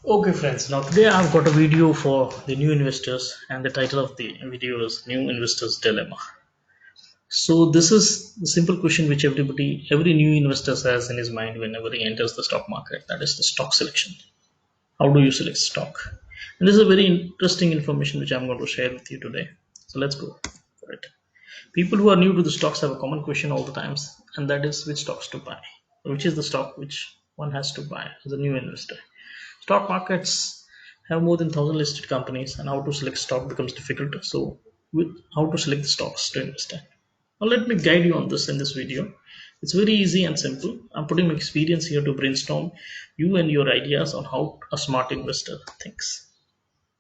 Okay, friends. Now, today I've got a video for the new investors, and the title of the video is New Investors Dilemma. So, this is the simple question which every new investor has in his mind whenever he enters the stock market, that is the stock selection. How do you select stock? And this is a very interesting information which I'm going to share with you today. So, let's go for it. People who are new to the stocks have a common question all the times, and that is which stocks to buy. Which is the stock which one has to buy as a new investor? Stock markets have more than 1,000 listed companies, and how to select stock becomes difficult. So, with how to select the stocks to invest in. Now, let me guide you on this in this video. It's very easy and simple. I'm putting my experience here to brainstorm you and your ideas on how a smart investor thinks.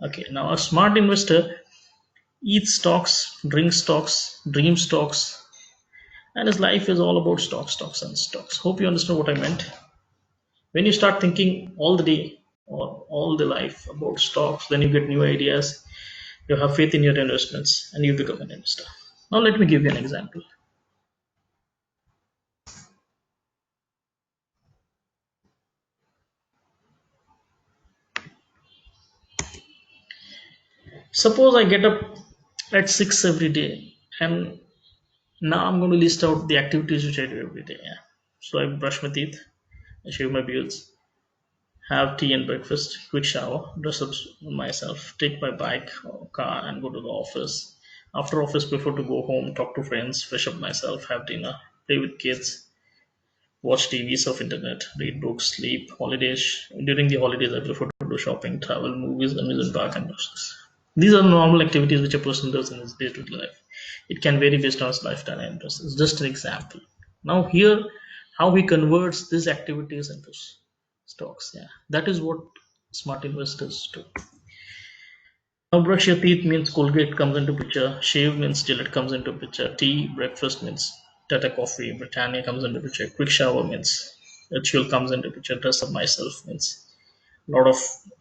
Okay, now a smart investor eats stocks, drinks stocks, dreams stocks, and his life is all about stocks, stocks, and stocks. Hope you understand what I meant. When you start thinking all the day or all the life about stocks, then you get new ideas, you have faith in your investments, and you become an investor. Now, let me give you an example. Suppose I get up at 6 every day, and now I'm going to list out the activities which I do every day. Yeah. So, I brush my teeth, I shave my beards, have tea and breakfast, quick shower, dress up myself, take my bike or car, and go to the office. After office, prefer to go home, talk to friends, fresh up myself, have dinner, play with kids, watch TV, surf internet, read books, sleep, holidays. During the holidays, I prefer to do shopping, travel, movies, amusement park, and process. These are normal activities which a person does in his day-to-day life. It can vary based on his lifestyle and interests. It's just an example. Now here, how he converts these activities into stocks. Yeah, that is what smart investors do. Now brush your teeth means Colgate comes into picture. Shave means Gillette comes into picture. Tea, breakfast means Tata Coffee. Britannia comes into picture. Quick shower means Ritual comes into picture. Dress up myself means a lot of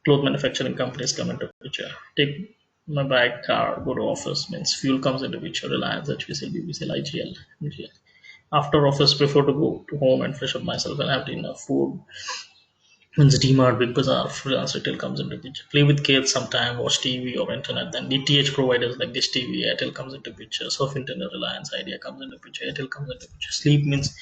cloth manufacturing companies come into picture. Take my bike, car, go to office means fuel comes into picture. Reliance, HPCL, BPCL, IGL, MGL. After office, prefer to go to home and fresh up myself and have dinner. Food means DMart, Big Bazaar, freelance retail comes into picture. Play with kids sometime, watch TV or internet. Then DTH providers like Dish TV, Airtel comes into picture. Surf Internet, Reliance, Idea comes into picture. Airtel comes into picture. Sleep means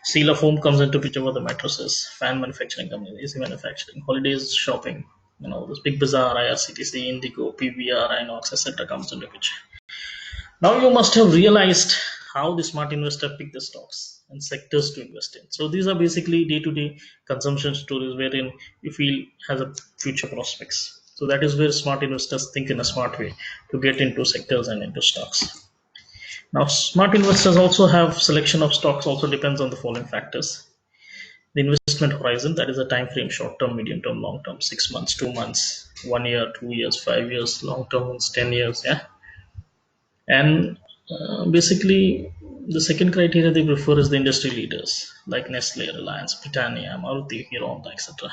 Seal of Home comes into picture with the mattresses. Fan manufacturing company, AC manufacturing. Holidays shopping, this Big Bazaar, IRCTC, Indigo, PVR, Inox, etc. comes into picture. Now you must have realized how the smart investor pick the stocks and sectors to invest in. So these are basically day-to-day consumption stories wherein you feel has a future prospects. So that is where smart investors think in a smart way to get into sectors and into stocks. Now smart investors also have selection of stocks also depends on the following factors. The investment horizon, that is a time frame, short term, medium term, long term, 6 months, 2 months, 1 year, 2 years, 5 years, long term ones, 10 years, yeah. And basically, the second criteria they prefer is the industry leaders like Nestle, Reliance, Britannia, Maruti, Hero, Honda, etc.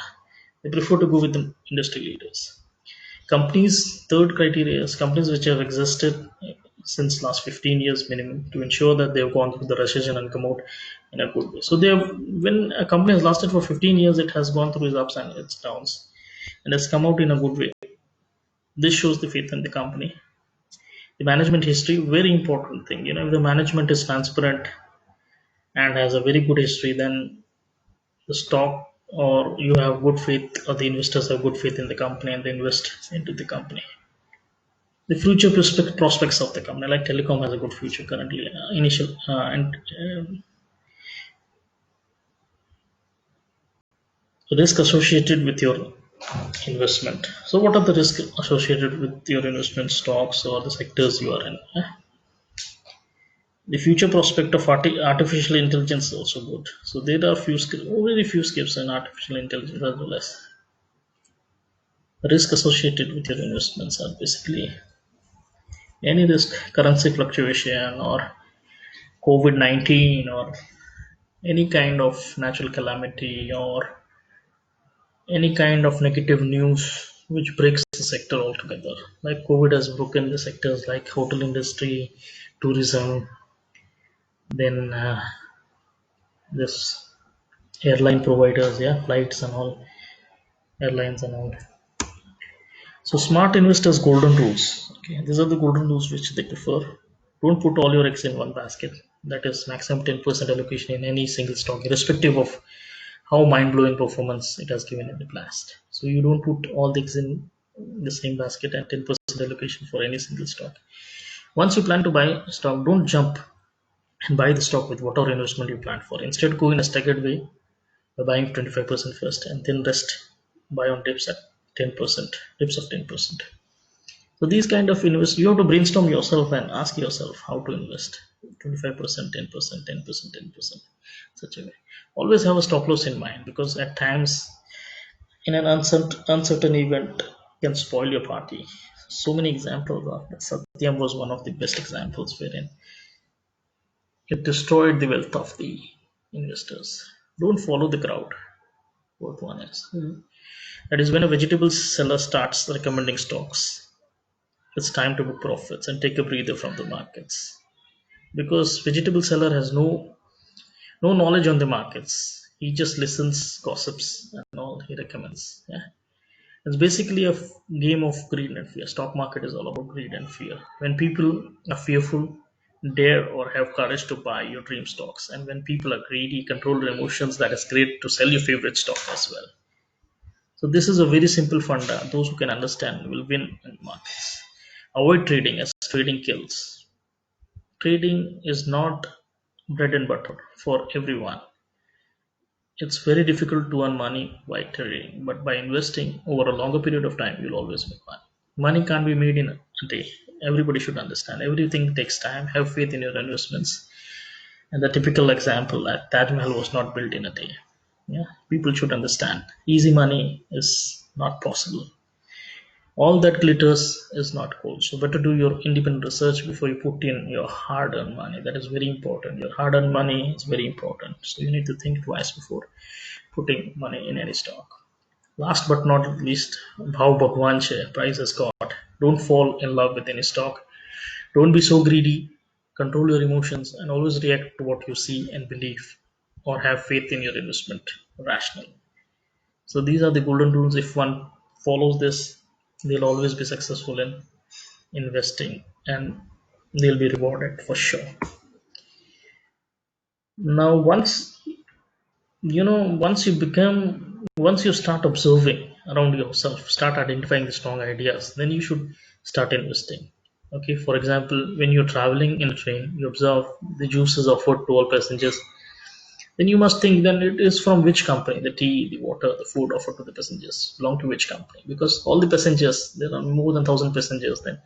They prefer to go with the industry leaders. Companies, third criteria is companies which have existed since last 15 years minimum to ensure that they have gone through the recession and come out in a good way. So they have, when a company has lasted for 15 years, it has gone through its ups and its downs and has come out in a good way. This shows the faith in the company. The management history, very important thing. If the management is transparent and has a very good history, then the stock or you have good faith or the investors have good faith in the company and they invest into the company. The future prospects of the company, like telecom, has a good future currently. Initial and risk associated with your investment. So, what are the risks associated with your investment stocks or the sectors you are in? The future prospect of artificial intelligence is also good. So there are very few skips in artificial intelligence as well as risk associated with your investments are basically any risk, currency fluctuation or COVID-19 or any kind of natural calamity or any kind of negative news which breaks the sector altogether. Like COVID has broken the sectors like hotel industry, tourism, then this airline providers, yeah, flights and all. airlines and all. So smart investors golden rules. Okay, these are the golden rules which they prefer. Don't put all your eggs in one basket. That is maximum 10% allocation in any single stock, irrespective of how mind-blowing performance it has given in the past. So you don't put all the eggs in the same basket and 10% allocation for any single stock. Once you plan to buy stock, don't jump and buy the stock with whatever investment you plan for. Instead, go in a staggered way by buying 25% first and then rest buy on dips at 10%, dips of 10%. So these kind of invest, you have to brainstorm yourself and ask yourself how to invest 25%, 10%, 10%, 10%, such a way. Always have a stop loss in mind because at times in an uncertain event can spoil your party. So many examples of that. Satyam was one of the best examples wherein it destroyed the wealth of the investors. Don't follow the crowd. What one is. That is when a vegetable seller starts recommending stocks. It's time to book profits and take a breather from the markets. Because vegetable seller has no knowledge on the markets. He just listens, gossips, and all he recommends. Yeah. It's basically a game of greed and fear. Stock market is all about greed and fear. When people are fearful, dare or have courage to buy your dream stocks, and when people are greedy, control their emotions, that is great to sell your favorite stock as well. So this is a very simple funda. Those who can understand will win in markets. Avoid trading as trading kills. Trading is not bread and butter for everyone. It's very difficult to earn money by trading, but by investing over a longer period of time, you'll always make money. Money can't be made in a day. Everybody should understand. Everything takes time. Have faith in your investments. And the typical example that Taj Mahal was not built in a day. Yeah, people should understand. Easy money is not possible. All that glitters is not gold. So better do your independent research before you put in your hard-earned money. That is very important. Your hard-earned money is very important. So you need to think twice before putting money in any stock. Last but not least, bhav bhagwan che, price is God. Don't fall in love with any stock. Don't be so greedy. Control your emotions and always react to what you see and believe, or have faith in your investment rationally. So these are the golden rules. If one follows this, they'll always be successful in investing and they'll be rewarded for sure. Now, once you start observing around yourself, start identifying the strong ideas, then you should start investing. Okay, for example, when you're traveling in a train, you observe the juices offered to all passengers, then you must think then it is from which company, the tea, the water, the food offered to the passengers belong to which company, because all the passengers, there are more than 1,000 passengers then,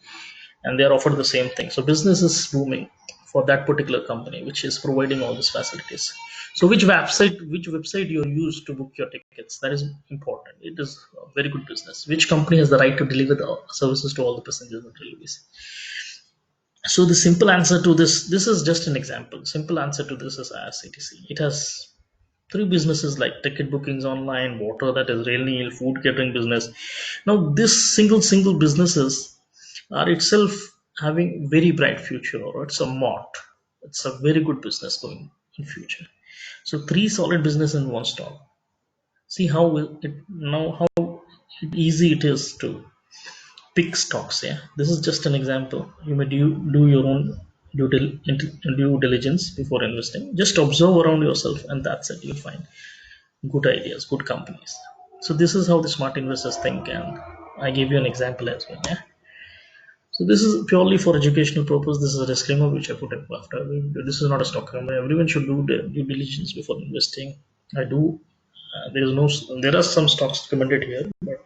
and they are offered the same thing. So business is booming for that particular company which is providing all these facilities. So which website you use to book your tickets, that is important. It is a very good business. Which company has the right to deliver the services to all the passengers and railways? So the simple answer to this is just an example. Simple answer to this is IRCTC. It has three businesses like ticket bookings online, water, that is rail neil, food catering business. Now this single businesses are itself having very bright future, or it's a mot. It's a very good business going in future. So three solid business in one stock. See how how easy it is to pick stocks. Yeah, this is just an example. You may do your own due diligence before investing. Just observe around yourself, and that's it. You'll find good ideas, good companies. So this is how the smart investors think, and I gave you an example as well. Yeah. So this is purely for educational purpose. This is a disclaimer which I put in after. This is not a stock company. Everyone should do their due diligence before investing. I do. There is no. There are some stocks recommended here, but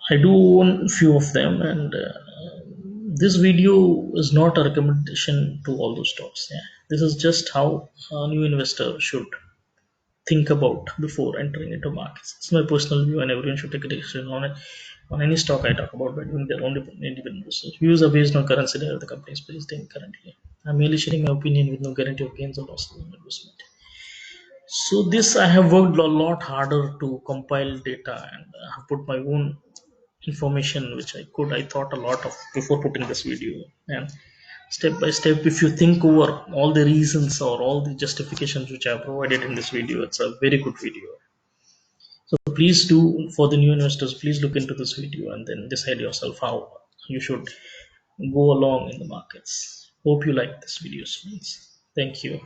I do own few of them, and this video is not a recommendation to all those stocks. Yeah, this is just how a new investor should think about before entering into markets. It's my personal view, and everyone should take a decision on it. On any stock I talk about by doing their own independent research. Views are based on current scenario of the company is placed in currently. I'm merely sharing my opinion with no guarantee of gains or losses in investment. So this I have worked a lot harder to compile data and have put my own information which I thought a lot of before putting this video. And step by step, if you think over all the reasons or all the justifications which I have provided in this video, it's a very good video. So please do, for the new investors, please look into this video and then decide yourself how you should go along in the markets. Hope you like this video, friends. Thank you.